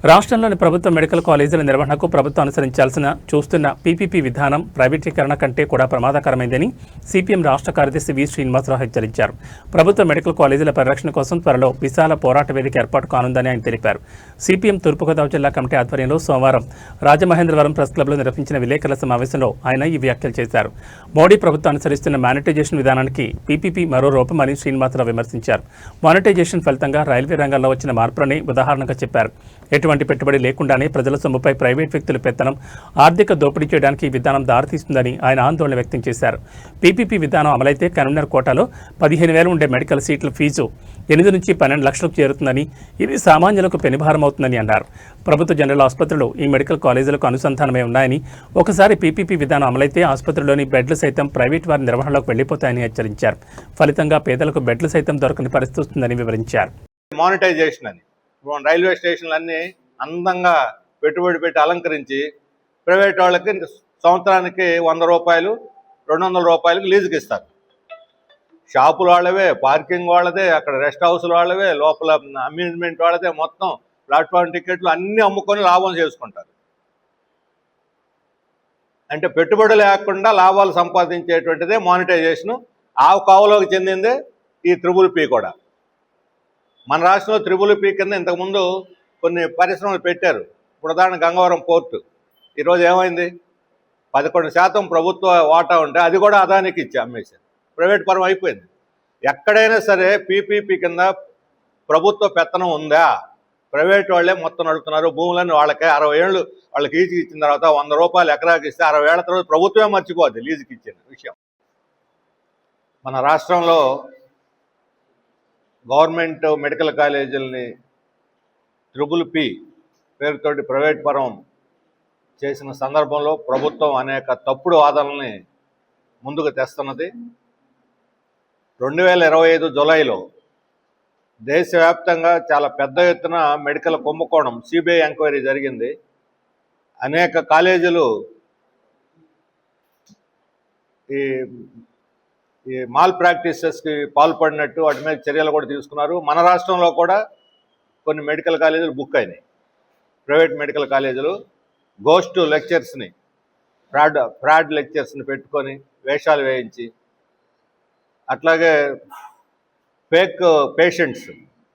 రాష్ట్రంలోని ప్రభుత్వ మెడికల్ కాలేజీల నిర్వహణకు ప్రభుత్వం చూస్తున్న పీపీపీ విధానం ప్రైవేటీకరణ కంటే కూడా ప్రమాదకరమైందని సిపిఎం రాష్ట్ర కార్యదర్శి వి శ్రీనివాసరావు హెచ్చరించారు. ప్రభుత్వ మెడికల్ కాలేజీల పరిరక్షణ కోసం త్వరలో విశాల పోరాట వేదిక ఏర్పాటు కానుందని ఆయన తెలిపారు. సిపిఎం తూర్పుగోదావరి జిల్లా కమిటీ ఆధ్వర్యంలో సోమవారం రాజమహేంద్రవరం ప్రెస్ క్లబ్లో నిర్వహించిన విలేకరుల సమావేశంలో ఆయన ఈ వ్యాఖ్యలు చేశారు. మోడీ ప్రభుత్వం అనుసరిస్తున్న మానిటైజేషన్ విధానానికి పీపీపీ మరో రూపమని శ్రీనివాసరావు విమర్శించారు. మానిటైజేషన్ ఫలితంగా రైల్వే రంగంలో వచ్చిన మార్పులని ఉదాహరణగా చెప్పారు. ఎటువంటి పెట్టుబడి లేకుండానే ప్రజల సొమ్ముపై ప్రైవేట్ వ్యక్తుల పెత్తనం, ఆర్థిక దోపిడీ చేయడానికి ఈ విధానం దారితీస్తుందని ఆయన ఆందోళన వ్యక్తం చేశారు. పీపీపీ విధానం అమలైతే కరీంనగర్ కోటాలో 15,000 ఉండే మెడికల్ సీట్ల ఫీజు 8 నుంచి 12 లక్షలకు చేరుతుందని, ఇది సామాన్యులకు పెనుభారం అవుతుందని అన్నారు. ప్రభుత్వ జనరల్ ఆసుపత్రులు ఈ మెడికల్ కాలేజీలకు అనుసంధానమై ఉన్నాయని, ఒకసారి పీపీపీ విధానం అమలైతే ఆసుపత్రిలోని బెడ్లు సైతం ప్రైవేట్ వారి నిర్వహణలోకి వెళ్లిపోతాయని హెచ్చరించారు. ఫలితంగా పేదలకు బెడ్లు సైతం దొరకని పరిస్థితి వస్తుందని వివరించారు. మానిటైజేషన్ అని రైల్వే స్టేషన్లన్నీ అందంగా పెట్టుబడి పెట్టి అలంకరించి ప్రైవేట్ వాళ్ళకి సంవత్సరానికి 100 రూపాయలు 200 రూపాయలకి లీజుకి ఇస్తారు. షాపుల వాళ్ళవే, పార్కింగ్ వాళ్ళదే, అక్కడ రెస్ట్ హౌస్ల వాళ్ళవే, లోపల అమ్యూజ్మెంట్ వాళ్ళదే, మొత్తం ప్లాట్ఫామ్ టికెట్లు అన్నీ అమ్ముకొని లాభం చేసుకుంటారు. అంటే పెట్టుబడి లేకుండా లాభాలు సంపాదించేటువంటిదే మానిటైజేషను. ఆ కావులోకి చెందిందే ఈ త్రిబుల్-పీ కూడా. మన రాష్ట్రంలో త్రిబుల్-పీ కింద ఇంతకుముందు కొన్ని పరిశ్రమలు పెట్టారు. ఇప్పుడు ఉదాహరణ గంగవరం పోర్టు ఈరోజు ఏమైంది? 11% ప్రభుత్వ వాటా ఉంటే అది కూడా అదానికి ఇచ్చి అమ్మేశారు, ప్రైవేట్ పరం అయిపోయింది. ఎక్కడైనా సరే పీపీపీ కింద ప్రభుత్వ పెత్తనం ఉందా? ప్రైవేట్ వాళ్ళే మొత్తం నడుపుతున్నారు. భూములన్నీ వాళ్ళకే 60 ఏళ్ళు వాళ్ళకి లీజుకి ఇచ్చిన తర్వాత 100 రూపాయలు ఎకరాకి ఇస్తే 60 ఏళ్ల తర్వాత ప్రభుత్వమే మర్చిపోద్ది లీజుకి ఇచ్చిన విషయం. మన రాష్ట్రంలో గవర్నమెంట్ మెడికల్ కాలేజీలని త్రిబుల్-పీ పేరుతోటి ప్రైవేట్ పరం చేసిన సందర్భంలో ప్రభుత్వం అనేక తప్పుడు వాదనల్ని ముందుకు తెస్తున్నది. 2025 జూలైలో దేశవ్యాప్తంగా చాలా పెద్ద ఎత్తున మెడికల్ కుంభకోణం సిబిఐ ఎంక్వైరీ జరిగింది. అనేక కాలేజీలు ఈ మాల్ ప్రాక్టీసెస్కి పాల్పడినట్టు వాటి మీద చర్యలు కూడా తీసుకున్నారు. మన రాష్ట్రంలో కూడా కొన్ని మెడికల్ కాలేజీలు బుక్ అయినాయి. ప్రైవేట్ మెడికల్ కాలేజీలు గోస్ట్ లెక్చర్స్ని, ఫ్రాడ్ లెక్చర్స్ని పెట్టుకొని వేషాలు వేయించి, అట్లాగే ఫేక్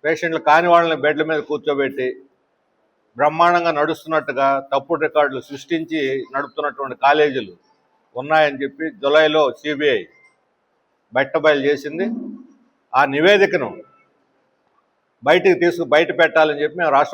పేషెంట్లు కాని వాళ్ళని బెడ్ల మీద కూర్చోబెట్టి బ్రహ్మాండంగా నడుస్తున్నట్టుగా తప్పుడు రికార్డులు సృష్టించి నడుపుతున్నటువంటి కాలేజీలు ఉన్నాయని చెప్పి జూలైలో సిబిఐ బయటబయలు చేసింది. ఆ నివేదికను బయట పెట్టాలని చెప్పి మేము రాష్ట్ర